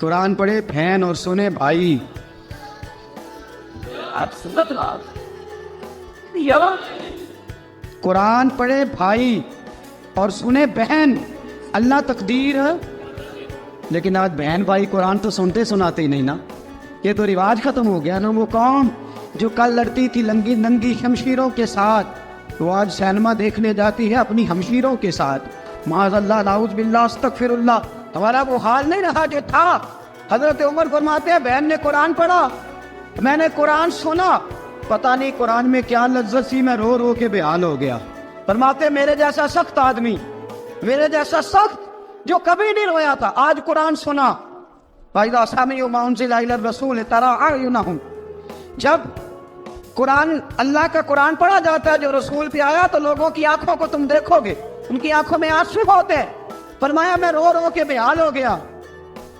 قرآن پڑھے بہن اور سنے بھائی. قرآن پڑھے بھائی اور سنے بہن. اللہ تقدیر ہے. لیکن آج بہن بھائی قرآن تو سنتے سناتے ہی نہیں نا. یہ تو رواج ختم ہو گیا نا. وہ قوم جو کل لڑتی تھی ننگی شمشیروں کے ساتھ، وہ آج سینما دیکھنے جاتی ہے اپنی ہمشیروں کے ساتھ. معاذ اللہ، نعوذ باللہ، استغفر اللہ. ہمارا وہ حال نہیں رہا جو تھا. حضرت عمر فرماتے ہیں بہن نے قرآن پڑھا، میں نے قرآن سنا، پتہ نہیں قرآن میں کیا لذت سی، میں رو رو کے بے حال ہو گیا. فرماتے میرے جیسا سخت آدمی، میرے جیسا سخت جو کبھی نہیں رویا تھا، آج قرآن سنا. فَإِذَا سَمِعُوا مَا أُنزِلَ إِلَى الرَّسُولِ تَرَىٰ أَعْيُنَهُمْ. جب قرآن، اللہ کا قرآن پڑھا جاتا ہے جو رسول پہ آیا، تو لوگوں کی آنکھوں کو تم دیکھو گے، ان کی آنکھوں میں آنسو ہوتے ہیں. فرمایا میں رو رو کے بے حال ہو گیا.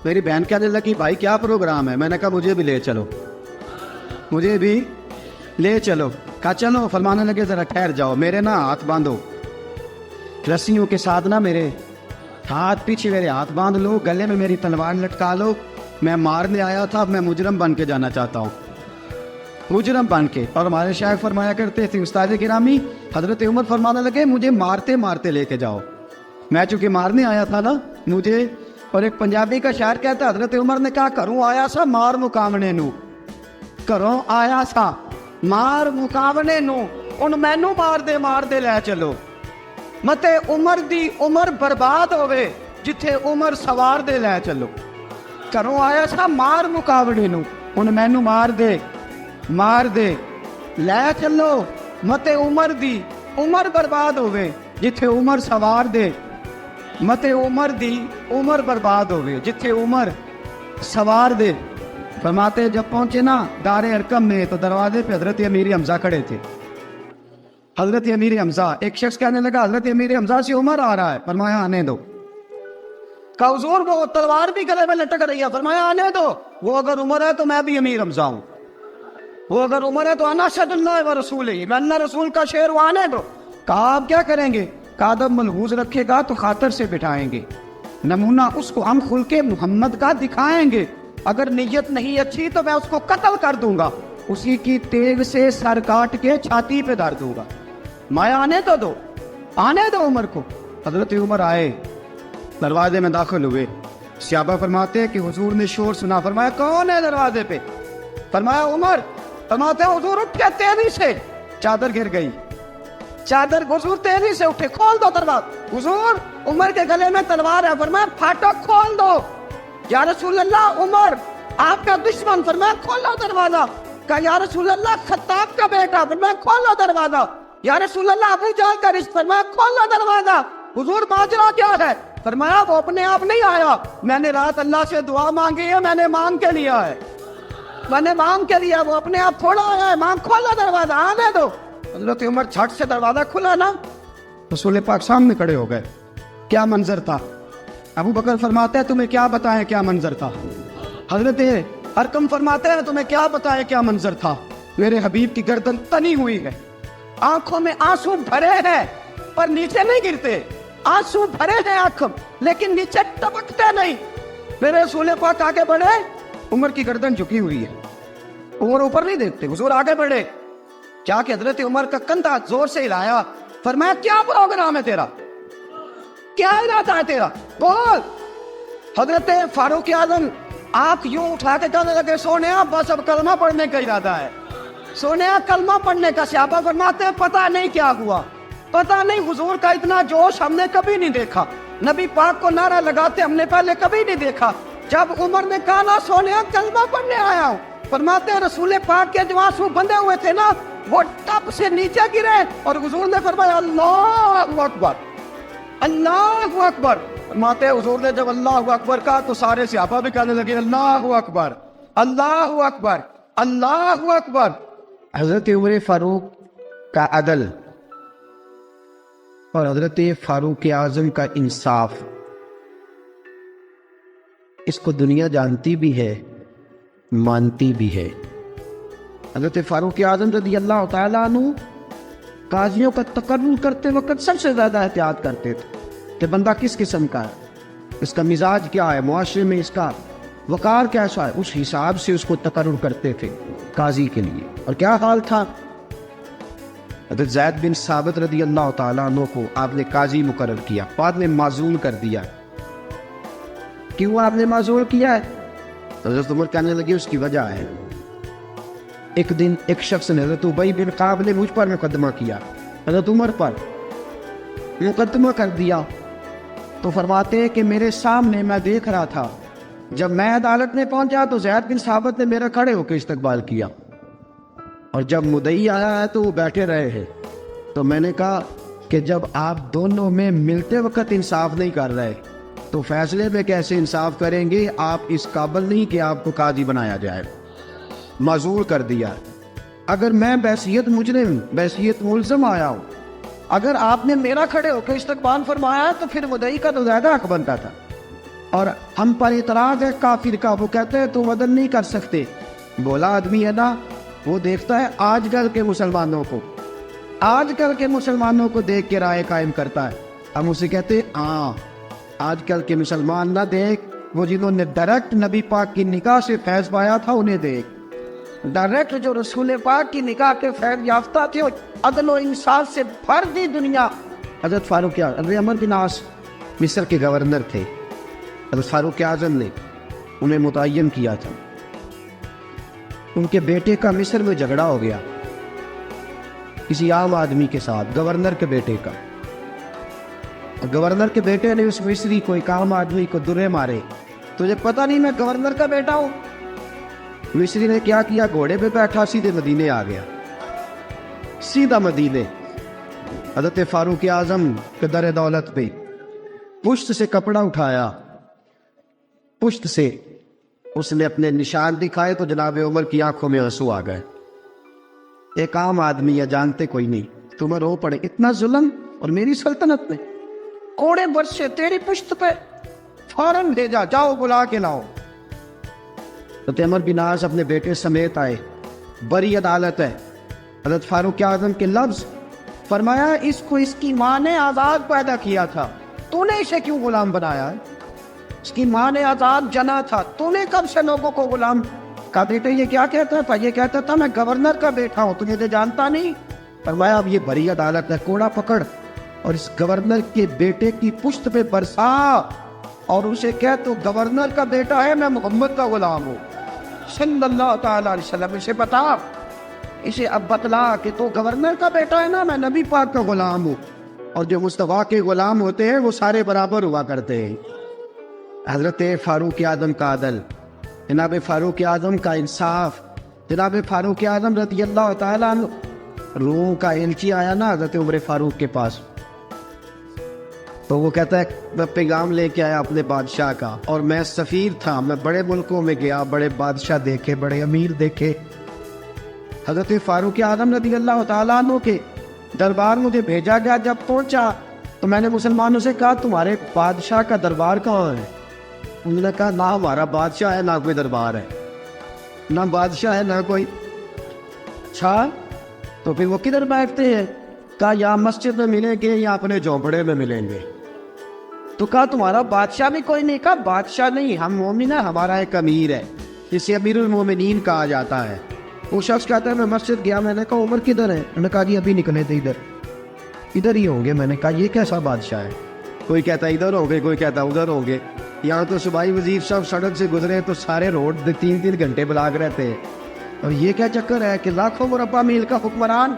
میری بہن کہنے لگی بھائی کیا پروگرام ہے؟ میں نے کہا مجھے بھی لے چلو، مجھے بھی لے چلو. کہا چلو. فرمانے لگے ذرا ٹھہر جاؤ، میرے نا ہاتھ باندھو رسیوں کے ساتھ، نا میرے ہاتھ پیچھے میرے ہاتھ باندھ لو، گلے میں میری تلوار لٹکا لو. میں مارنے آیا تھا، اب میں مجرم بن کے جانا چاہتا ہوں، مجرم بن کے. اور ہمارے شیخ فرمایا کرتے تھے استاد گرامی، حضرت عمر فرمانے لگے مجھے مارتے مارتے لے کے جاؤ. میں چونکہ مارنے آیا تھا نا مجھے. اور ایک پنجابی کا شاعر کہتا ہے حضرت عمر نے کہا کروں آیا سا مار مقامنے نو، کروں آیا سا مار مقامنے نو، ان مینو مار دے لے چلو. متے عمر دی عمر برباد ہوئے جتھے عمر سوار دے لے چلو. کروں آیا سا مار مقابلے نو، ان مینو مار دے لے چلو. متے عمر دی عمر برباد ہوئے جتھے عمر سوار دے، متے عمر دی عمر برباد ہوئے جتھے عمر سوار دے. فرماتے جب پہنچے نا دار ارقم میں تو دروازے پہ حضرت امیر حمزہ کھڑے تھے. حضرت امیر حمزہ، ایک شخص کہنے لگا حضرت امیر حمزہ سے عمر آ رہا ہے. فرمایا آنے دو. کہا حضور وہ تلوار بھی گلے میں لٹک رہی ہے. فرمایا آنے دو. وہ اگر عمر ہے تو میں بھی امیر حمزہ ہوں، وہ اگر عمر ہے تو انا اشہد اللہ و رسول ہی، میں اللہ رسول کا شعر ہوں، آنے دو. کہا آپ کیا کریں گے؟ کہا ادب ملحوظ رکھے گا تو خاطر سے بٹھائیں گے، نمونہ اس کو ہم خلق محمد کا دکھائیں گے، اگر نیت نہیں اچھی تو میں اس کو قتل کر دوں گا، اسی کی تیغ سے سر کاٹ کے چھاتی پہ دھر دوں گا. میں آنے تو دو، آنے دو عمر کو. حضرت عمر آئے، دروازے میں داخل ہوئے. صحابہ فرماتے کہ حضور نے شور سنا. فرمایا کون ہے دروازے پہ؟ فرمایا عمر. فرماتے حضور اٹھے تیزی سے، چادر گر گئی، چادر. حضور تیزی سے اٹھے، کھول دو دروازہ. حضور عمر کے گلے میں تلوار ہے. فرمایا پھاٹک کھول دو. یا رسول اللہ عمر آپ کا دشمن. فرمایا کھولو دروازہ. کہا یا رسول اللہ خطاب کا بیٹا. فرمایا کھولو دروازہ. یا رسول اللہ ابو جہل کا رشتہ. فرمایا کھولو دروازہ. حضور ماجرا کیا ہے؟ فرمایا وہ اپنے آپ نہیں آیا، میں نے رات اللہ سے دعا مانگی ہے، میں نے مانگ کے لیا ہے، میں نے مانگ کے لیا، وہ اپنے آپ تھوڑا آیا ہے. مانگ کھولا دروازہ، آنے دو. حضرت عمر جھٹ سے دروازہ کھلا نا، رسول پاک سامنے کھڑے ہو گئے. کیا منظر تھا؟ ابو بکر فرماتے ہیں تمہیں کیا بتائیں کیا منظر تھا. حضرت ارقم فرماتے ہیں تمہیں کیا بتائیں کیا منظر تھا. میرے حبیب کی گردن تنی ہوئی ہے، آنکھوں میں آنسو بھرے ہیں پر نیچے نہیں گرتے، آنسو بھرے ہیں آنکھ لیکن نیچے ٹپکتے نہیں. میرے رسول پاک آگے بڑھے، عمر کی گردن جھکی ہوئی ہے، عمر اوپر نہیں دیکھتے. حضور آگے بڑھے، جا کے حضرت عمر کا کندھا زور سے ہلایا. فرمایا کیا پروگرام ہے تیرا، کیا ارادہ ہے تیرا، بول. حضرت فاروق اعظم آنکھ یوں اٹھا کے کہنے لگے سونے بس اب کلمہ پڑھنے کا ارادہ ہے، سونے کلمہ پڑھنے کا. صحابہ فرماتے ہیں پتہ نہیں کیا ہوا، پتہ نہیں، حضور کا اتنا جوش ہم نے کبھی نہیں دیکھا، نبی پاک کو نعرہ لگاتے ہم نے پہلے کبھی نہیں دیکھا. جب عمر نے کہا نا سونے کلمہ پڑھنے آیا ہوں، فرماتے ہیں رسول پاک کے جو آنسو بندے ہوئے تھے نا وہ ٹپ سے نیچے گرے اور حضور نے فرمایا اللہ اکبر، اللہ اکبر. فرماتے ہیں حضور نے جب اللہ اکبر کہا تو سارے صحابہ بھی کہنے لگے اللہ اکبر، اللہ اکبر، اللہ اکبر. حضرت عمر فاروق کا عدل اور حضرت فاروق اعظم کا انصاف، اس کو دنیا جانتی بھی ہے، مانتی بھی ہے. حضرت فاروق اعظم رضی اللہ تعالیٰ عنہ قاضیوں کا تقرر کرتے وقت سب سے زیادہ احتیاط کرتے تھے کہ بندہ کس قسم کا ہے، اس کا مزاج کیا ہے، معاشرے میں اس کا وقار کیسا ہے اس حساب سے اس کو تقرر کرتے تھے قاضی کے لیے. اور کیا حال تھا؟ حضرت زید بن ثابت رضی اللہ تعالیٰ عنہ کو آپ نے قاضی مقرر کیا، بعد میں معزول کر دیا. کیوں آپ نے معزول کیا ہے؟ حضرت عمر کہنے لگے اس کی وجہ ہے، ایک دن ایک شخص نے حضرت ابی بن کعب نے مجھ پر مقدمہ کیا، حضرت عمر پر مقدمہ کر دیا. تو فرماتے ہیں کہ میرے سامنے میں دیکھ رہا تھا، جب میں عدالت میں پہنچا تو زید بن ثابت نے میرا کھڑے ہو کے استقبال کیا، اور جب مدعی آیا ہے تو وہ بیٹھے رہے ہیں. تو میں نے کہا کہ جب آپ دونوں میں ملتے وقت انصاف نہیں کر رہے تو فیصلے میں کیسے انصاف کریں گے؟ آپ اس قابل نہیں کہ آپ کو قاضی بنایا جائے. معزول کر دیا. اگر میں بحیثیت مجرم، بحیثیت ملزم آیا ہوں، اگر آپ نے میرا کھڑے ہو کے استقبال فرمایا تو پھر مدعی کا تو زیادہ حق بنتا تھا. اور ہم پر اعتراض ہے کافر کا، وہ کہتے ہیں تم عدل نہیں کر سکتے. بولا آدمی ہے نا، وہ دیکھتا ہے آج کل کے مسلمانوں کو، آج کل کے مسلمانوں کو دیکھ کے رائے قائم کرتا ہے. ہم اسے کہتے ہیں ہاں آج کل کے مسلمان نہ دیکھ، وہ جنہوں نے ڈائریکٹ نبی پاک کی نکاح سے فیض پایا تھا انہیں دیکھ. ڈائریکٹ جو رسول پاک کی نکاح کے فیض یافتہ تھے، عدل و انصاف سے بھر دی دنیا. حضرت فاروق اعظم عمر بن عاص مصر کے گورنر تھے. حضرت فاروق اعظم نے انہیں متعین کیا تھا. ان کے بیٹے کا مصر میں جھگڑا ہو گیا کسی عام آدمی کے ساتھ، گورنر کے بیٹے کا. گورنر کے بیٹے نے اس مصری کو، ایک عام آدمی کو درے مارے. تجھے پتہ نہیں میں گورنر کا بیٹا ہوں؟ مصری نے کیا کیا؟ گھوڑے پہ بیٹھا سیدھے مدینے آ گیا، سیدھا مدینے. حضرت فاروق اعظم کے در دولت پہ پشت سے کپڑا اٹھایا، پشت سے اس نے اپنے نشان دکھائے تو جناب عمر کی آنکھوں میں آنسو آ گئے. ایک عام آدمی ہے، جانتے کوئی نہیں، تمہیں رو پڑے اتنا ظلم، اور میری سلطنت میں کوڑے برسے تیری پشت پہ، فوراً بھیجا، جاؤ بلا کے لاؤ. حضرت عمر بن عاص اپنے بیٹے سمیت آئے، بڑی عدالت ہے. حضرت فاروق اعظم کے لفظ فرمایا اس کو اس کی ماں نے آزاد پیدا کیا تھا، تو نے اسے کیوں غلام بنایا ہے؟ اس کی ماں نے آزاد جنا تھا، تو نے کب سے لوگوں کو غلام؟ کہا بیٹے یہ کیا کہتا تھا؟ یہ کہتا تھا میں گورنر کا بیٹا ہوں، تجھے تو جانتا نہیں. فرمایا اب یہ بڑی عدالت ہے، کوڑا پکڑ اور اس گورنر کے بیٹے کی پشت پہ برسا اور اسے کہہ تو گورنر کا بیٹا ہے، میں محمد کا غلام ہوں صلی اللہ تعالیٰ علیہ وسلم. اسے بتا، اسے اب بتلا کہ تو گورنر کا بیٹا ہے نا، میں نبی پاک کا غلام ہوں. اور جو مصطفیٰ کے غلام ہوتے ہیں وہ سارے برابر ہوا کرتے ہیں. حضرت فاروق اعظم کا عدل، جناب فاروق اعظم کا انصاف، جناب فاروق اعظم رضی اللہ تعالیٰ عنہ. روم کا ایلچی آیا نا حضرت عمر فاروق کے پاس، تو وہ کہتا ہے میں پیغام لے کے آیا اپنے بادشاہ کا، اور میں سفیر تھا، میں بڑے ملکوں میں گیا، بڑے بادشاہ دیکھے، بڑے امیر دیکھے. حضرت فاروق اعظم رضی اللہ تعالیٰ عنہ کے دربار مجھے بھیجا گیا. جب پہنچا تو میں نے مسلمانوں سے کہا تمہارے بادشاہ کا دربار کہاں ہے؟ انہوں نے کہا نہ ہمارا بادشاہ ہے نہ کوئی دربار ہے، نہ بادشاہ ہے نہ کوئی. اچھا تو پھر وہ کدھر بیٹھتے ہیں؟ کہا یا مسجد میں ملیں گے یا اپنے جھونپڑے میں ملیں گے. تو کہا تمہارا بادشاہ بھی کوئی نہیں؟ کہا بادشاہ نہیں، ہم مومن ہیں، ہمارا ایک امیر ہے جسے امیر المومنین کہا جاتا ہے. وہ شخص کہتا ہے میں مسجد گیا، میں نے کہا عمر کدھر ہے؟ انہوں نے کہا جی ابھی نکلے تھے ادھر ہی ہوں گے. میں نے کہا یہ کیسا بادشاہ ہے؟ کوئی کہتا ہے ادھر ہوں گے، کوئی کہتا ہے ادھر ہوں گے. یہاں تو صوبائی وزیر صاحب سڑک سے گزرے تو سارے روڈ 3 گھنٹے بلاک رہتے ہیں. اور یہ کیا چکر ہے کہ لاکھوں مربع میل کا حکمران،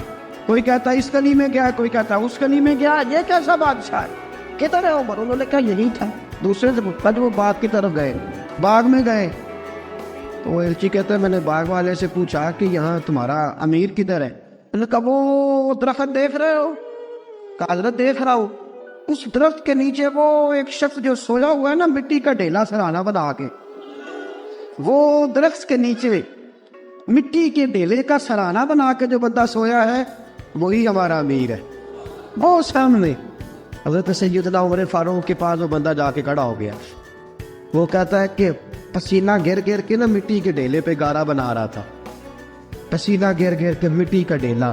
کوئی کہتا ہے اس گلی میں گیا، کوئی کہتا ہے اس گلی میں گیا، یہ کیسا بادشاہ ہے؟ کدھر ہے عمر؟ انہوں نے کہا یہی تھا. دوسرے سے پوچھا وہ باغ کی طرف گئے، باغ میں گئے. تو وہ ایلچی کہتا ہے میں نے باغ والے سے پوچھا کہ یہاں تمہارا امیر کدھر ہے؟ انہوں نے کہا وہ درخت دیکھ رہے ہو؟ کہا حضرت دیکھ رہا ہوں. اس درخت کے نیچے وہ ایک شخص جو سویا ہوا ہے نا، مٹی کا ڈھیلا سرہانہ بنا کے، وہ درخت کے نیچے مٹی کے ڈھیلے کا سرہانہ بنا کے جو بندہ سویا ہے وہی ہمارا امیر ہے. وہ سامنے حضرت سیدنا عمر فاروق کے پاس وہ بندہ جا کے کھڑا ہو گیا. وہ کہتا ہے کہ پسینہ گر گر کے نا مٹی کے ڈھیلے پہ گارا بنا رہا تھا، پسینہ گر گر کے مٹی کا ڈھیلا،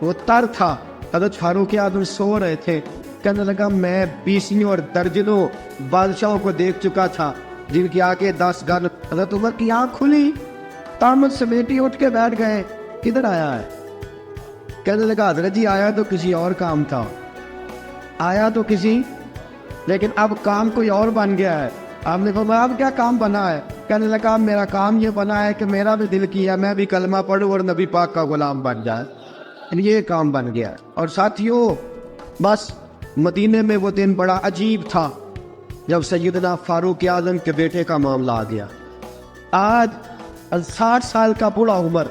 وہ تر تھا. حضرت فاروق اعظم سو رہے تھے. کہنے لگا میں 20 اور درجنوں بادشاہوں کو دیکھ چکا تھا، جن کی آنکھیں 10 گن. حضرت عمر کی آنکھ کھلی, طامت سمیٹی اٹھ کے بیٹھ گئے. کدھر آیا ہے؟ کہنے لگا حضرت جی آیا تو کسی اور کام تھا, آیا تو کسی, لیکن اب کام کوئی اور بن گیا ہے. آپ نے فرمایا اب کیا کام بنا ہے؟ کہنے لگا میرا کام یہ بنا ہے کہ میرا بھی دل کیا میں بھی کلمہ پڑھوں اور نبی پاک کا غلام بن جائے. یہ کام بن گیا. اور ساتھیوں بس مدینے میں وہ دن بڑا عجیب تھا جب سیدنا فاروق اعظم کے بیٹے کا معاملہ آ گیا. آج 60 سال کا بوڑھا عمر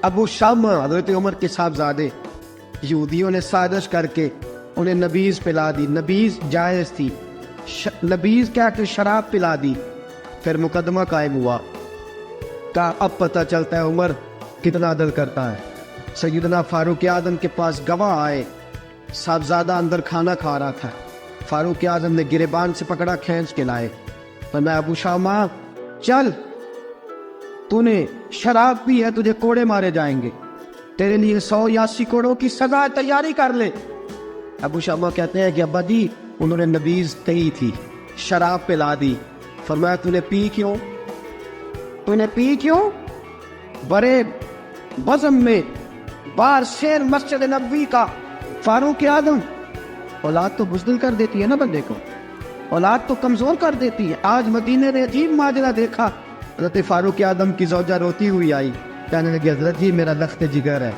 ابو شامہ حضرت عمر کے صاحبزادے یہودیوں نے سازش کر کے انہیں نبیذ پلا دی. نبیذ جائز تھی, نبیذ کیا کہ شراب پلا دی. پھر مقدمہ قائم ہوا. کہا اب پتہ چلتا ہے عمر کتنا عدل کرتا ہے. سیدنا فاروق اعظم کے پاس گواہ آئے, صاحبزادہ اندر کھانا کھا رہا تھا. فاروق اعظم نے گریبان سے پکڑا, کھینچ کے لائے. فرمایا ابو شامہ چل, تو نے شراب پی ہے, تجھے کوڑے مارے جائیں گے, تیرے لیے 100 یا 80 کوڑوں کی سزا تیاری کر لے. ابو شامہ کہتے ہیں کہ ابا جی انہوں نے نبیذ کہی تھی, شراب پلا دی. فرمایا تو نے پی کیوں؟ تو نے پی کیوں؟ بڑے بزم میں بار شیر مسجد نبوی کا فاروق اعظم. اولاد تو بزدل کر دیتی ہے نا بندے کو, اولاد تو کمزور کر دیتی ہے. آج مدینے نے عجیب ماجرا دیکھا. حضرت فاروق اعظم کی زوجہ روتی ہوئی آئی, کہنے لگی حضرت جی میرا لخت جگر ہے,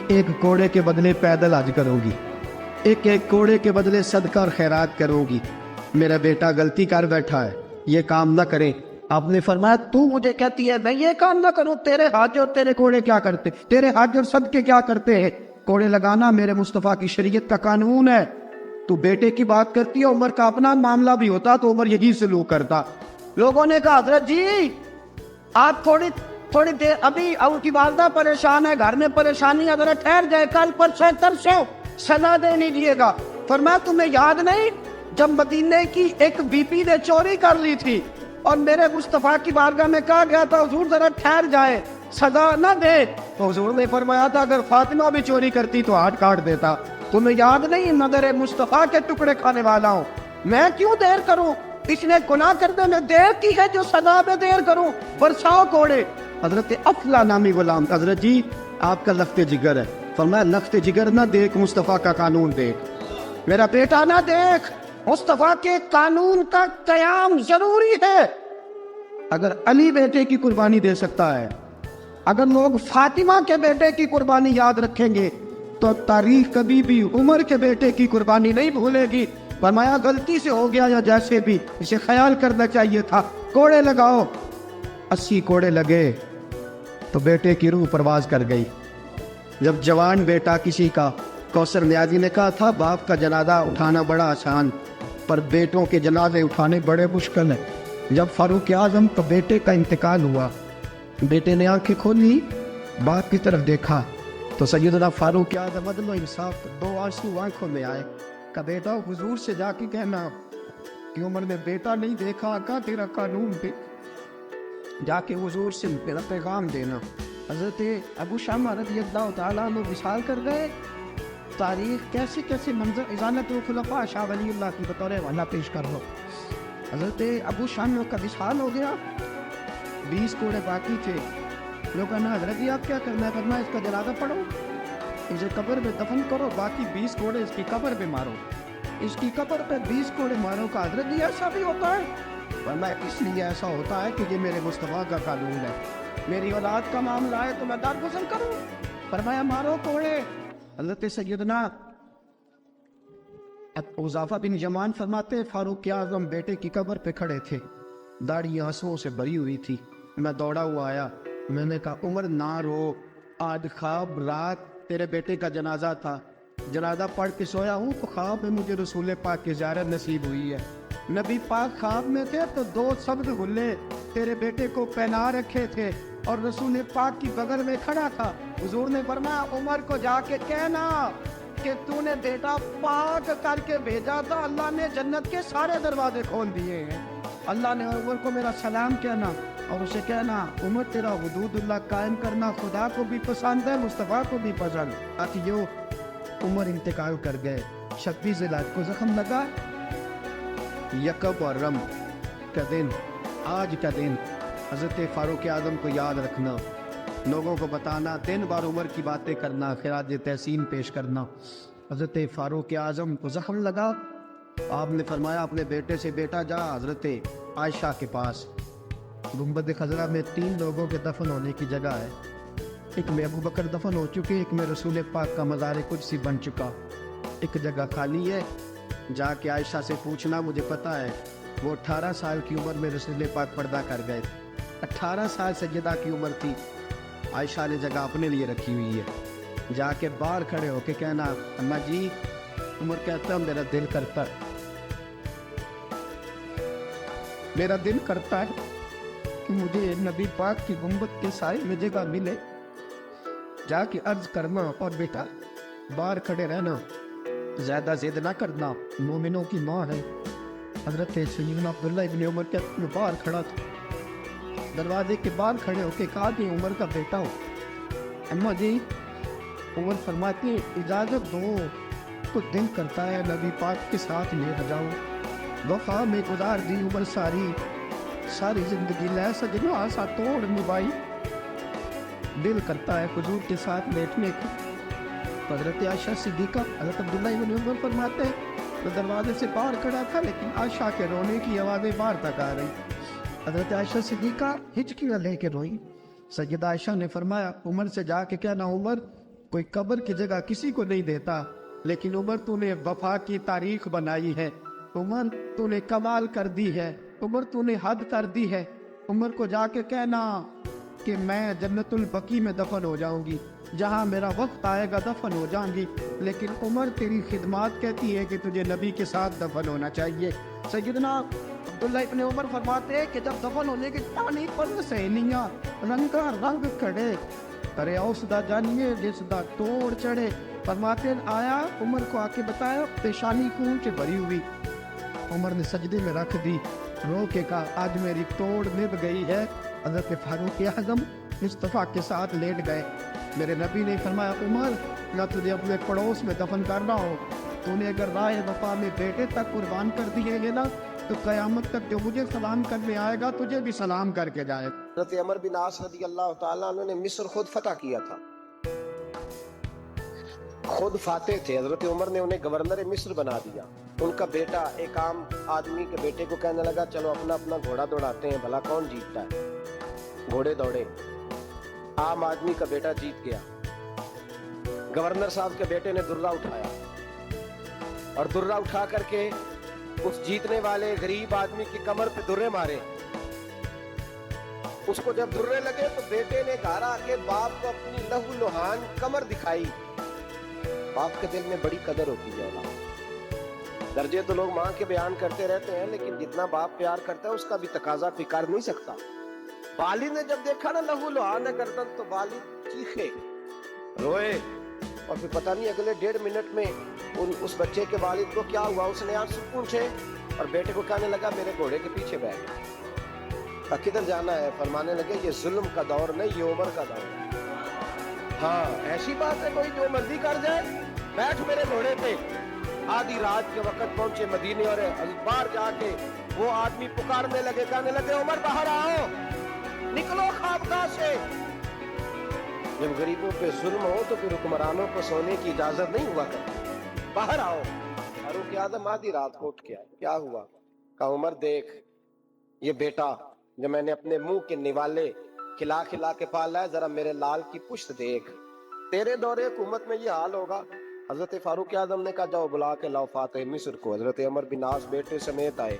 ایک کوڑے کے بدلے پیدل حج کروں گی, ایک کوڑے کے بدلے صدقہ اور خیرات کروں گی. میرا بیٹا غلطی کر بیٹھا ہے, یہ کام نہ کرے. آپ نے فرمایا تو مجھے کہتی ہے میں یہ کام نہ کروں, تیرے حج اور تیرے کوڑے کیا کرتے, تیرے حج اور صدقے کیا کرتے ہیں؟ کوڑے لگانا میرے مصطفیٰ کی شریعت کا قانون ہے. تو بیٹے کی بات کرتی ہے, عمر کا اپنا معاملہ بھی ہوتا تو عمر یہی سلوک کرتا. لوگوں نے کہا حضرت جی آپ تھوڑی دیر, ابھی ان کی والدہ پریشان ہے, گھر میں پریشانی, حضرت ٹھہر جائے, کل پرسوں ترسوں سزا دے نہیں دیے گا. فرمایا تمہیں یاد نہیں جب مدینے کی ایک بی پی نے چوری کر لی تھی اور میرے مصطفیٰ کی بارگاہ میں کہا گیا تھا حضور ذرا ٹھہر جائے, سزا نہ دے, تو حضور نے فرمایا تھا اگر فاطمہ بھی چوری کرتی تو ہاتھ کاٹ دیتا. تمہیں یاد نہیں نظر مصطفیٰ کے ٹکڑے کھانے والا ہوں, میں کیوں دیر کروں, اس نے گناہ کرنے میں دیر کی ہے جو سزا میں دیر کروں, برساؤ کوڑے. حضرت افلا نامی غلام, حضرت جی آپ کا لخت جگر ہے. فرمایا لخت جگر نہ دیکھ, مصطفیٰ کا قانون دیکھ. میرا بیٹا نہ دیکھ, مصطفیٰ کے قانون کا قیام ضروری ہے. اگر علی بیٹے کی قربانی دے سکتا ہے, اگر لوگ فاطمہ کے بیٹے کی قربانی یاد رکھیں گے تو تاریخ کبھی بھی عمر کے بیٹے کی قربانی نہیں بھولے گی. فرمایا غلطی سے ہو گیا یا جیسے بھی, اسے خیال کرنا چاہیے تھا. کوڑے لگاؤ. 80 کوڑے لگے تو بیٹے کی روح پرواز کر گئی. جب جوان بیٹا کسی کا, کوثر نیازی نے کہا تھا باپ کا جنازہ اٹھانا بڑا آسان پر بیٹوں کے جنازے اٹھانے بڑے مشکل ہیں. جب فاروق اعظم کا بیٹے کا انتقال ہوا, بیٹے نے آنکھیں کھولی, باپ کی طرف دیکھا تو سیدنا فاروق اعظم عدل و انصاف 2 آنسو آنکھوں میں آئے. کہ بیٹا حضور سے جا کے کہنا کہ عمر نے بیٹا نہیں دیکھا, آقا تیرا قانون پہ جا کے حضور سے میرا پیغام دینا. حضرت ابو شامہ رضی اللہ تعالیٰ عنہ وصال کر گئے. تاریخ کیسے کیسے منظر اذانت الخلفاء شاہ ولی اللہ کی بطور حوالہ پیش کر رہا. حضرت ابو شامہ کا وصال ہو گیا, 20 کوڑے باقی تھے. لوگ کہنا حضرت جی آپ کیا کرنا ہے؟ کرنا اس کا جنازہ پڑھو, اسے قبر میں دفن کرو, باقی 20 کوڑے اس کی قبر پہ مارو, اس کی قبر پہ 20 کوڑے مارو. کا حضرت جی ایسا بھی ہوتا ہے؟ ورنہ اس لیے ایسا ہوتا ہے کہ یہ میرے مصطفیٰ کا قانون ہے, میری اولاد کا معاملہ ہے تو میں دارگزر کروں. فرمایا مارو کوڑے. حضرت سیدنا حذیفہ بن یمان فرماتے فاروق اعظم بیٹے کی قبر پہ کھڑے تھے, داڑھی آنسوؤں سے بھری ہوئی تھی. میں دوڑا ہوا آیا, میں نے کہا عمر نہ رو, آج خواب رات تیرے بیٹے کا جنازہ تھا, جنازہ پڑھ کے سویا ہوں تو خواب میں مجھے رسول پاک کی زیارت نصیب ہوئی ہے. نبی پاک خواب میں تھے تو 2 سبز غلے تیرے بیٹے کو پہنا رکھے تھے اور رسول پاک کی بغل میں کھڑا تھا. حضور نے فرمایا عمر کو جا کے کہنا کہ تو نے بیٹا پاک کر کے بھیجا تھا, اللہ نے جنت کے سارے دروازے کھول دیے ہیں. اللہ نے عمر کو میرا سلام کہنا اور اسے کہنا عمر تیرا حدود اللہ قائم کرنا خدا کو بھی پسند ہے, مصطفیٰ کو بھی پسند. ساتھیو عمر انتقال کر گئے. 26 ذی الحجہ کو زخم لگا, یکم محرم کا دن، آج کا دن حضرت فاروق اعظم کو یاد رکھنا، لوگوں کو بتانا، دن بار عمر کی باتیں کرنا، خراج تحسین پیش کرنا۔ حضرت فاروق اعظم کو زخم لگا، آپ نے فرمایا اپنے بیٹے سے، بیٹا جا حضرت عائشہ کے پاس، گنبد خضرا میں 3 لوگوں کے دفن ہونے کی جگہ ہے، ایک میں ابو بکر دفن ہو چکے، ایک میں رسول پاک کا مزار قدسی بن چکا، ایک جگہ خالی ہے، جا کے عائشہ سے پوچھنا، مجھے پتہ ہے وہ 18 سال کی عمر میں رسول پاک پردہ کر گئے، 18 سال سیدہ کی عمر تھی، عائشہ نے جگہ اپنے لیے رکھی ہوئی ہے، جا کے باہر کھڑے ہو کے کہنا، اماں جی، عمر کہتا ہے میرا دل کرتا ہے، میرا دل کرتا ہے کہ مجھے نبی پاک کی گنبد کے سائے میں جگہ ملے، جا کے عرض کرنا، اور بیٹا باہر کھڑے رہنا، زیادہ ضد نہ کرنا، مومنوں کی ماں ہے۔ حضرت سیدنا عبداللہ ابن عمر کے باہر کھڑا تھا، دروازے کے باہر کھڑے ہو کے کہا کہ عمر کا بیٹا ہو، اماں جی، عمر فرماتے ہیں اجازت دو، کچھ دل کرتا ہے نبی پاک کے ساتھ لے جاؤ، وفا میں گزار دی عمر ساری زندگی لے سجنو آسا توڑ نبھائی، دل کرتا ہے حضور کے ساتھ لیٹنے کو۔ حضرت عائشہ صدیقہ، حضرت عبداللہ ابن عمر فرماتے ہیں میں دروازے سے باہر کھڑا تھا، لیکن عائشہ کے رونے کی آوازیں باہر تک آ رہی، حضرت عائشہ صدیقہ ہچکیاں لے کے روئی۔ سیدہ عائشہ نے فرمایا عمر سے جا کے کہنا، عمر کوئی قبر کی جگہ کسی کو نہیں دیتا، لیکن عمر تو نے وفا کی تاریخ بنائی ہے، عمر تو نے کمال کر دی ہے، عمر تو نے حد کر دی ہے، عمر کو جا کے کہنا کہ میں جنت البقیع میں دفن ہو جاؤں گی، جہاں میرا وقت آئے گا دفن ہو جاؤں گی، لیکن عمر تیری خدمات کہتی ہے کہ تجھے نبی کے ساتھ دفن ہونا چاہیے۔ سیدنا عبداللہ ابن عمر فرماتے ہیں کہ جب دفن ہونے کے پانی پر سہیلیاں رنگا رنگ کھڑے، ارے اوسدا جانیے جس دا توڑ چڑھے، فرماتے ہیں آیا عمر کو آ کے بتایا، پیشانی خون سے بھری ہوئی، عمر نے سجدے میں رکھ دی، رو کے کہا آج میری توڑ نبھ گئی ہے۔ حضرت فاروق اعظم مصطفیٰ کے ساتھ لیٹ گئے، میرے نبی نے فرمایا عمر نہ تجھے اپنے پڑوس میں دفن کرنا ہو، تو نے اگر راہ وفا میں بیٹے تک قربان کر دیے گے نا، تو قیامت تک جو مجھے سلام کرنے آئے گا تجھے بھی سلام کر کے جائے۔ حضرت عمر بن عاص رضی اللہ تعالیٰ عنہ نے مصر خود فتح کیا تھا، خود فاتح تھے، حضرت عمر نے انہیں گورنر مصر بنا دیا۔ ان کا بیٹا ایک عام آدمی کے بیٹے کو کہنے لگا چلو اپنا اپنا گھوڑا دوڑاتے ہیں، بھلا کون جیتتا ہے۔ گھوڑے دوڑے، عام آدمی کا بیٹا جیت گیا، گورنر صاحب کے بیٹے نے درہ اٹھایا، اور درہ اٹھا کر کے اس جیتنے والے غریب آدمی کی کمر پہ درے مارے۔ اس کو جب درے لگے تو بیٹے نے گھر آ کے باپ کو اپنی لہو لہان کمر دکھائی۔ باپ کے دل میں بڑی قدر ہوتی ہے اولاد، درجے تو لوگ ماں کے بیان کرتے رہتے ہیں، لیکن جتنا باپ پیار کرتا ہے اس کا بھی تقاضا کوئی کر نہیں سکتا۔ والد نے جب دیکھا نا لہو لہان ہے گردن، تو والد چیخے، روئے، اور پھر پتہ نہیں اگلے 1.5 منٹ میں اس بچے کے والد کو کیا ہوا، اس نے آنسو پوچھے اور بیٹے کو کہنے لگا میرے گھوڑے کے پیچھے بیٹھ، کدھر جانا ہے؟ فرمانے لگے یہ ظلم کا دور نہیں، یہ عمر کا دور ہے۔ ہاں ایسی بات ہے کوئی جو مرضی کر جائے، بیٹھ میرے گھوڑے پہ۔ آدھی رات کے وقت پہنچے مدینے، اور باہر جا کے وہ آدمی پکارنے لگے، کہنے لگے عمر باہر آؤ، نکلو خوابگاہ سے۔ جب غریبوں پہ ظلم ہو تو پھر حکمرانوں کو سونے کی اجازت نہیں ہوا کرتی، باہر آؤ۔ فاروق اعظم آدھی رات کو اٹھ کے آئے، کیا ہوا؟ کہا عمر دیکھ، یہ بیٹا جو میں نے اپنے منہ کے نوالے کھلا کھلا کے پالا ہے، ذرا میرے لال کی پشت دیکھ، تیرے دور حکومت میں یہ حال ہوگا۔ حضرت فاروق اعظم نے کہا جاؤ بلا کے لاؤ فاتح مصر کو۔ حضرت عمر بن عاص بیٹے سمیت آئے،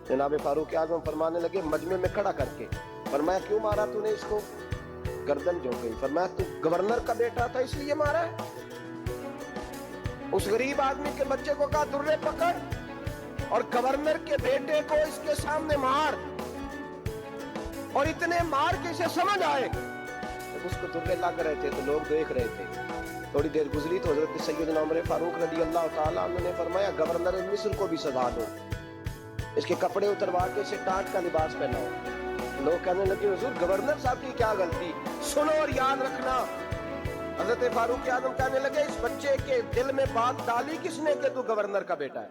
جناب فاروق اعظم فرمانے لگے مجمع میں کھڑا کر کے، فرمایا کیوں مارا تو نے اس کو؟ گردن جو گئی۔ فرمایا تو گورنر کا بیٹا تھا اس لیے مارا ہے؟ اس غریب آدمی کے بچے کو کہا درے پکڑ، اور گورنر کے بیٹے کو اس کے سامنے مار، اور اتنے مار کے اسے سمجھ آئے۔ جب اس کو درے لگ رہے تھے تو لوگ دیکھ رہے تھے، تھوڑی دیر گزری تو حضرت سیدنا عمر فاروق رضی اللہ تعالیٰ عنہ نے فرمایا گورنر مصر کو بھی سزا دو، اس کے کپڑے اتروا کے اسے ٹاٹ کا لباس پہناؤ۔ لوگ کہنے لگے حضور گورنر صاحب کی کیا غلطی؟ سنو اور یاد رکھنا۔ حضرت فاروق اعظم کہنے لگے اس بچے کے دل میں بات ڈالی کس نے کہ تو گورنر کا بیٹا ہے؟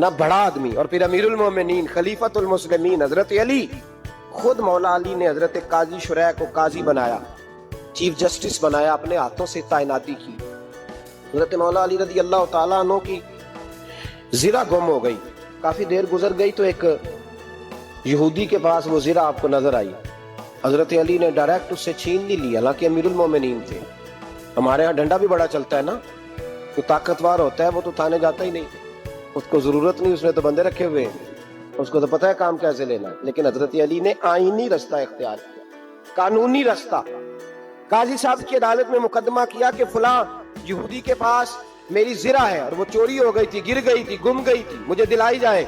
نا بڑا آدمی، اور پھر امیر المومنین خلیفۃ المسلمین حضرت علی، خود مولا علی نے حضرت قاضی شریح کو قاضی بنایا، چیف جسٹس بنایا، اپنے ہاتھوں سے تعیناتی کی۔ حضرت مولا علی رضی اللہ تعالیٰ عنہ کی زرہ گم ہو گئی، کافی دیر گزر گئی تو ایک یہودی کے پاس وہ زرہ آپ کو نظر آئی۔ حضرت علی نے ڈائریکٹ اس سے چھین نہیں لی، حالانکہ امیر المومنین تھے۔ ہمارے ہاں ڈنڈا بھی بڑا چلتا ہے نا، جو طاقتور ہوتا ہے وہ تو تھانے جاتا ہی نہیں، اس کو ضرورت نہیں، اس نے تو بندے رکھے ہوئے ہیں، اس کو تو پتہ ہے کام کیسے لینا ہے۔ لیکن حضرت علی نے آئینی رستہ اختیار کیا، قانونی رستہ۔ قاضی صاحب کی عدالت میں مقدمہ کیا کہ فلاں یہودی کے پاس میری زرہ ہے اور وہ چوری ہو گئی تھی، گر گئی تھی، گم گئی تھی، مجھے دلائی جائے۔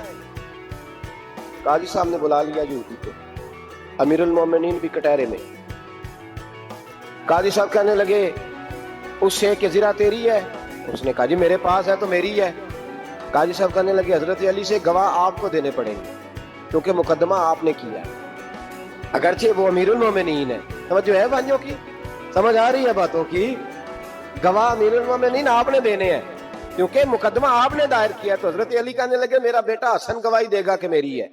قاضی صاحب نے بلا لیا یہودی کو، امیر المومنین بھی کٹہرے میں۔ قاضی صاحب کہنے لگے اس سے کہ زرہ تیری ہے؟ اس نے کہا جی میرے پاس ہے تو میری ہے۔ قاضی صاحب کہنے لگے حضرت علی سے گواہ آپ کو دینے پڑیں گے کیونکہ مقدمہ آپ نے کیا ہے، اگرچہ وہ امیر المومنین ہے۔ توجہ ہے بھائیوں کی، سمجھ آ رہی ہے باتوں کی؟ گواہ امیر المومنین آپ نے دینے ہیں کیونکہ مقدمہ آپ نے دائر کیا۔ تو حضرت علی کہنے لگے میرا بیٹا حسن گواہی دے گا کہ میری ہے،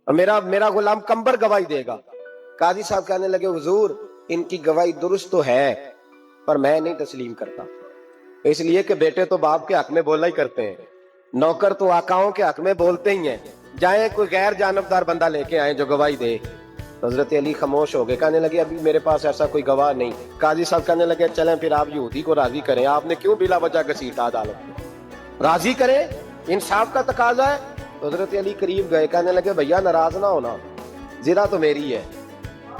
اور میرا غلام کمبر گواہی دے گا۔ قاضی صاحب کہنے لگے حضور ان کی گواہی درست تو ہے پر میں نہیں تسلیم کرتا، اس لیے کہ بیٹے تو باپ کے حق میں بولا ہی کرتے ہیں، نوکر تو آقاؤں کے حق میں بولتے ہی ہیں، جائیں کوئی غیر جانبدار بندہ لے کے آئیں جو گواہی دے۔ حضرت علی خاموش ہو گئے، کہنے لگے ابھی میرے پاس ایسا کوئی گواہ نہیں۔ قاضی صاحب کہنے لگے چلیں پھر آپ یہودی کو راضی کریں، آپ نے کیوں بلا وجہ گھسیٹا عدالت میں، راضی کریں، انصاف کا تقاضا ہے۔ تو حضرت علی قریب گئے، کہنے لگے بھیا ناراض نہ ہونا، زرہ تو میری ہے،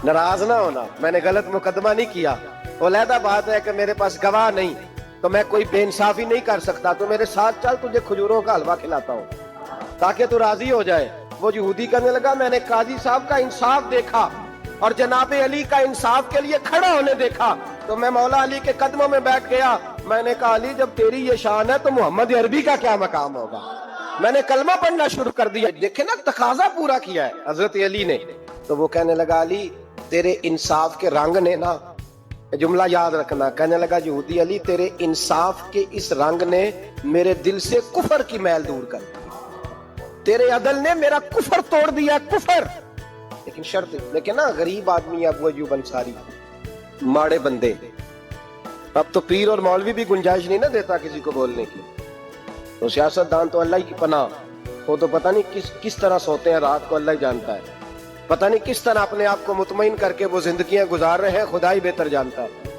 ناراض نہ ہونا، میں نے غلط مقدمہ نہیں کیا، علیحدہ بات ہے کہ میرے پاس گواہ نہیں تو میں کوئی بے انصافی نہیں کر سکتا، تو میرے ساتھ چل تجھے کھجوروں کا حلوہ کھلاتا ہوں تاکہ تو راضی ہو جائے۔ وہ یہودی کہنے لگا میں نے قاضی صاحب کا انصاف دیکھا اور جناب علی کا انصاف کے لیے کھڑا ہونے دیکھا تو میں مولا علی کے قدموں میں بیٹھ گیا۔ میں نے کہا علی جب تیری یہ شان ہے تو محمد عربی کا کیا مقام ہوگا؟ میں نے کلمہ پڑھنا شروع کر دیا۔ دیکھیں نا تقاضا پورا کیا ہے حضرت علی نے۔ تو وہ کہنے لگا علی تیرے انصاف کے رنگ نے نا، جملہ یاد رکھنا، کہنے لگا یہودی علی تیرے انصاف کے اس رنگ نے میرے دل سے کفر کی میل دور کر دی، تیرے عدل نے میرا کفر توڑ دیا، کفر۔ لیکن شرط، لیکن نا غریب آدمی ابو ایوب انصاری، ماڑے بندے، اب تو پیر اور مولوی بھی گنجائش نہیں نہ دیتا کسی کو بولنے کی، تو سیاستدان تو اللہ کی پناہ، وہ تو پتہ نہیں کس طرح سوتے ہیں رات کو، اللہ ہی جانتا ہے، پتہ نہیں کس طرح اپنے آپ کو مطمئن کر کے وہ زندگیاں گزار رہے ہیں، خدا ہی بہتر جانتا ہے۔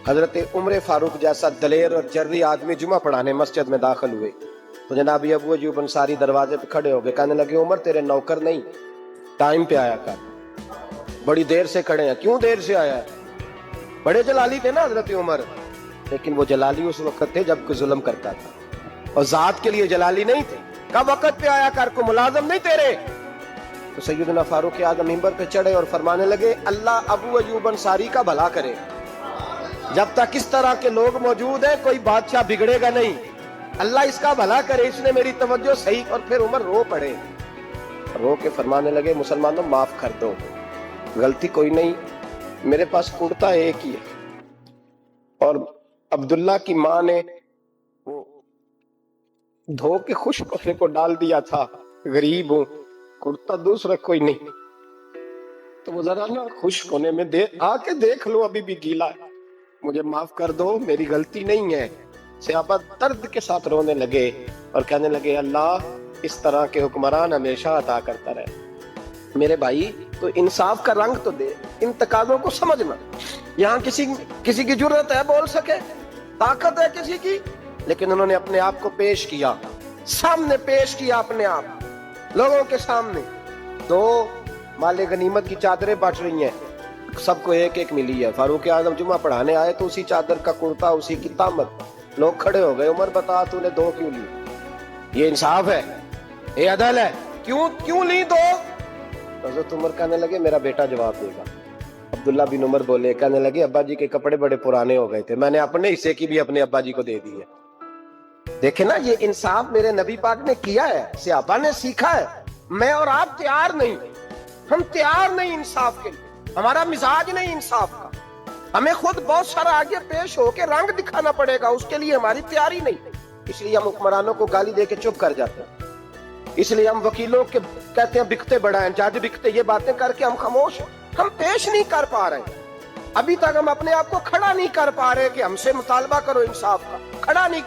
حضرت عمر فاروق جیسا دلیر اور جرری آدمی جمعہ پڑھانے مسجد میں داخل ہوئے تو جناب ابو ایوب انصاری دروازے پہ کھڑے ہو گئے، کہنے لگے عمر تیرے نوکر نہیں، ٹائم پہ آیا کر، بڑی دیر سے کھڑے ہیں، کیوں دیر سے آیا ہے؟ بڑے جلالی تھے نا حضرت عمر، لیکن وہ جلالی اس وقت تھے جب کوئی ظلم کرتا تھا، اور ذات کے لیے جلالی نہیں تھے۔ کب وقت پہ آیا کر، کو ملازم نہیں تیرے؟ تو سیدنا فاروق اعظم منبر پہ چڑھے اور فرمانے لگے اللہ ابو ایوب انصاری کا بھلا کرے، جب تک اس طرح کے لوگ موجود ہیں کوئی بادشاہ بگڑے گا نہیں، اللہ اس کا بھلا کرے، اس نے میری توجہ صحیح۔ اور پھر عمر رو پڑے، رو کے فرمانے لگے مسلمانوں معاف کر دو، غلطی کوئی نہیں، میرے پاس کرتا ایک ہی ہے، اور عبداللہ کی ماں نے وہ دھو کے خشک کپڑے کو ڈال دیا تھا، غریب ہوں، کرتا دوسرا کوئی نہیں، تو وہ ذرا نا خشک ہونے میں آ کے دیکھ لو ابھی بھی گیلا ہے، مجھے معاف کر دو، میری غلطی نہیں ہے۔ صحابہ درد کے ساتھ رونے لگے اور کہنے لگے اللہ اس طرح کے حکمران ہمیشہ عطا کرتا رہے۔ میرے بھائی تو انصاف کا رنگ تو دے، ان تقاضوں کو سمجھنا۔ یہاں کسی کی جرت ہے بول سکے، طاقت ہے کسی کی، لیکن انہوں نے اپنے آپ کو پیش کیا، سامنے پیش کیا اپنے آپ لوگوں کے سامنے۔ دو مال غنیمت کی چادریں بٹ رہی ہیں، سب کو ایک ایک ملی ہے۔ فاروق اعظم جمعہ پڑھانے آئے تو اسی چادر کا کرتا، اسی کی تامت، لوگ کھڑے ہو گئے، عمر بتا تو نے دو کیوں لی؟ یہ انصاف ہے، یہ عدل ہے، کیوں لی دو؟ حضرت عمر کہنے لگے میرا بیٹا جواب دے گا۔ عبداللہ بن عمر بولے، کہنے لگے ابا جی کے کپڑے بڑے پرانے ہو گئے تھے، میں نے اپنے حصے کی بھی اپنے ابا جی کو دے دی ہے۔ دیکھیں نا یہ انصاف میرے نبی پاک نے کیا ہے، صحابہ نے سیکھا ہے۔ میں اور آپ تیار نہیں، ہم تیار نہیں انصاف کے لیے، ہمارا مزاج نہیں انصاف کا، ہمیں خود بہت سارا آگے پیش ہو کے رنگ دکھانا پڑے گا، اس کے لیے ہماری تیاری نہیں، اس لیے ہم حکمرانوں کو گالی دے کے چپ کر جاتے ہیں۔ اس لیے ہم وکیلوں کے کہتے ہیں بکتے بڑھائیں، جج بکتے، یہ باتیں کر کے ہم خاموش ہیں، ہم پیش نہیں کر پا رہے ہیں۔ ابھی تک ہم اپنے آپ کو کھڑا نہیں کر پا رہے کہ ہم سے مطالبہ کرو انصاف کا، کھڑا نہیں۔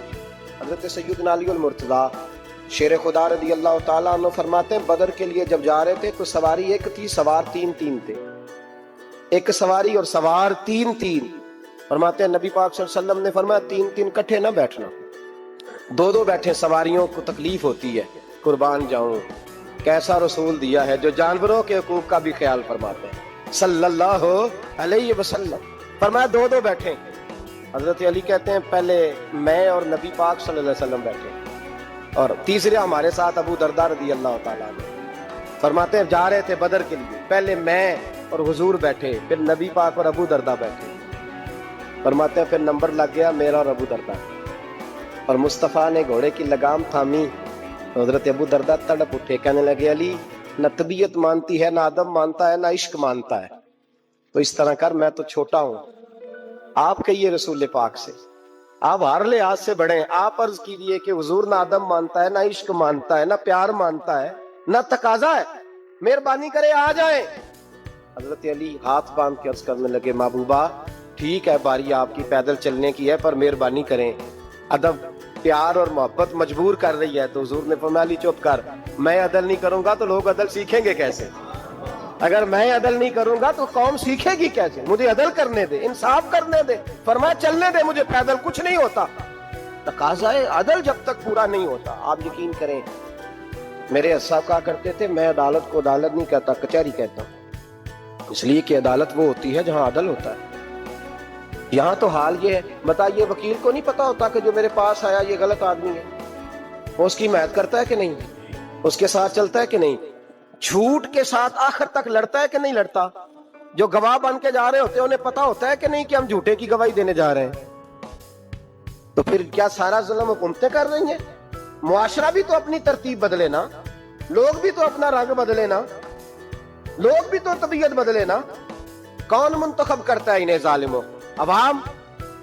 حضرت سیدنا علی المرتضیٰ شیر خدا رضی اللہ تعالیٰ عنہ فرماتے ہیں بدر کے لیے جب جا رہے تھے تو سواری ایک تھی، سوار تین تین تھے، ایک سواری اور سوار تین تین۔ فرماتے ہیں نبی پاک صلی اللہ علیہ وسلم نے فرمایا تین تین کٹھے نہ بیٹھنا، دو دو بیٹھے، سواریوں کو تکلیف ہوتی ہے، قربان جاؤں کیسا رسول دیا ہے جو جانوروں کے حقوق کا بھی خیال فرماتے ہیں صلی اللہ علیہ وسلم۔ فرمایا دو دو بیٹھے۔ حضرت علی کہتے ہیں پہلے میں اور نبی پاک صلی اللہ علیہ وسلم بیٹھے اور تیسرے ہمارے ساتھ ابو درداء رضی اللہ تعالیٰ عنہ۔ فرماتے ہیں جا رہے تھے بدر کے لیے، پہلے میں اور حضور بیٹھے، پھر نبی پاک اور ابو درداء بیٹھے۔ فرماتے ہیں پھر نمبر لگ گیا میرا اور ابو درداء، اور مصطفیٰ نے گھوڑے کی لگام تھامی، حضرت ابو درداء تڑپ اٹھے، کہنے لگے علی نہ طبیعت مانتی ہے، نہ ادب مانتا ہے، نہ عشق مانتا ہے، تو اس طرح کر، میں تو چھوٹا ہوں، آپ کہیے رسول پاک سے، آپ ہر لحاظ سے بڑے ہیں، آپ عرض کیجئے کہ حضور نہ ادب مانتا ہے، نہ عشق مانتا ہے، نہ پیار مانتا ہے، نہ تقاضا ہے، مہربانی کرے آ جائیں۔ حضرت علی ہاتھ باندھ کے عرض کرنے لگے محبوبہ ٹھیک ہے باری آپ کی پیدل چلنے کی ہے، پر مہربانی کریں، ادب پیار اور محبت مجبور کر رہی ہے۔ تو حضور نے فرمایا علی چپ کر، میں عدل نہیں کروں گا تو لوگ عدل سیکھیں گے کیسے؟ اگر میں عدل نہیں کروں گا تو قوم سیکھے گی کیسے؟ مجھے عدل کرنے دے، انصاف کرنے دے، فرمایا چلنے دے مجھے پیدل، کچھ نہیں ہوتا۔ تقاضا عدل جب تک پورا نہیں ہوتا، آپ یقین کریں میرے صاحب کہا کرتے تھے میں عدالت کو عدالت نہیں کہتا، کچہری کہتا ہوں، اس لیے کہ عدالت وہ ہوتی ہے جہاں عدل ہوتا ہے۔ یہاں تو حال یہ ہے، بتائیے وکیل کو نہیں پتا ہوتا کہ جو میرے پاس آیا یہ غلط آدمی ہے، وہ اس کی حمایت کرتا ہے کہ نہیں، اس کے ساتھ چلتا ہے کہ نہیں، جھوٹ کے ساتھ آخر تک لڑتا ہے کہ نہیں لڑتا؟ جو گواہ بن کے جا رہے ہوتے ہیں انہیں پتا ہوتا ہے کہ نہیں کہ ہم جھوٹے کی گواہی دینے جا رہے ہیں؟ تو پھر کیا سارا ظلم حکومتیں کر رہی ہیں؟ معاشرہ بھی تو اپنی ترتیب بدلے نا، لوگ بھی تو اپنا رنگ بدلے نا، لوگ بھی تو طبیعت بدلے نا۔ کون منتخب کرتا ہے انہیں ظالموں؟ عوام،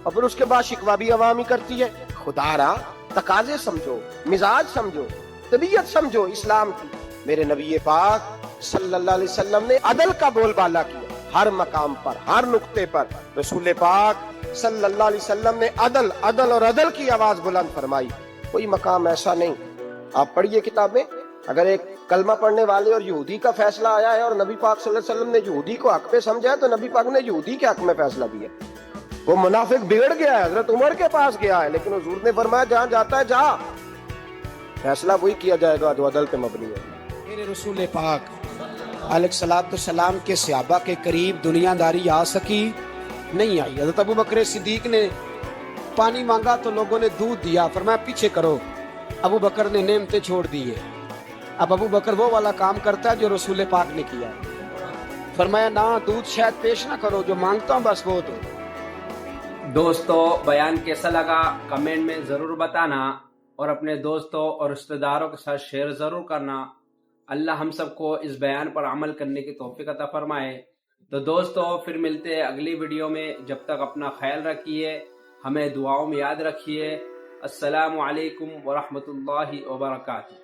اور پھر اس کے بعد شکوہ بھی عوام ہی کرتی ہے۔ خدا را تقاضے سمجھو، مزاج سمجھو، طبیعت سمجھو اسلام کی۔ میرے نبی پاک صلی اللہ علیہ وسلم نے عدل کا بول بالا کیا ہر مقام پر، ہر نقطے پر۔ رسول پاک صلی اللہ علیہ وسلم نے عدل عدل اور عدل کی آواز بلند فرمائی۔ کوئی مقام ایسا نہیں، آپ پڑھیے کتابیں، اگر ایک کلمہ پڑھنے والے اور یہودی کا فیصلہ آیا ہے اور نبی پاک صلی اللہ علیہ وسلم نے یہودی کو حق پہ سمجھا ہے تو نبی پاک نے یہودی کے حق میں فیصلہ دیا۔ وہ منافق بگڑ گیا ہے، حضرت عمر کے پاس گیا ہے، لیکن حضور نے فرمایا جہاں جاتا ہے جا، فیصلہ وہی کیا جائے گا جو عدل پہ مبنی ہے۔ میرے رسول پاک علیہ الصلوۃ والسلام کے صحابہ کے قریب دنیا داری آ سکی نہیں آئی۔ حضرت ابو بکر صدیق نے پانی مانگا تو لوگوں نے دودھ دیا، فرمایا پیچھے کرو، ابو بکر نے نعمتیں چھوڑ دی ہے۔ اب ابو بکر وہ والا کام کرتا ہے جو رسول پاک نے کیا ہے، فرمایا نہ دودھ شاید پیش نہ کرو، جو مانگتا ہوں بس وہ دو۔ دوستو بیان کیسا لگا کمنٹ میں ضرور بتانا، اور اپنے دوستوں اور رشتہ داروں کے ساتھ شیئر ضرور کرنا۔ اللہ ہم سب کو اس بیان پر عمل کرنے کی توفیق عطا فرمائے۔ تو دوستو پھر ملتے ہیں اگلی ویڈیو میں، جب تک اپنا خیال رکھیے، ہمیں دعاؤں میں یاد رکھیے۔ السلام علیکم ورحمۃ اللہ وبرکاتہ۔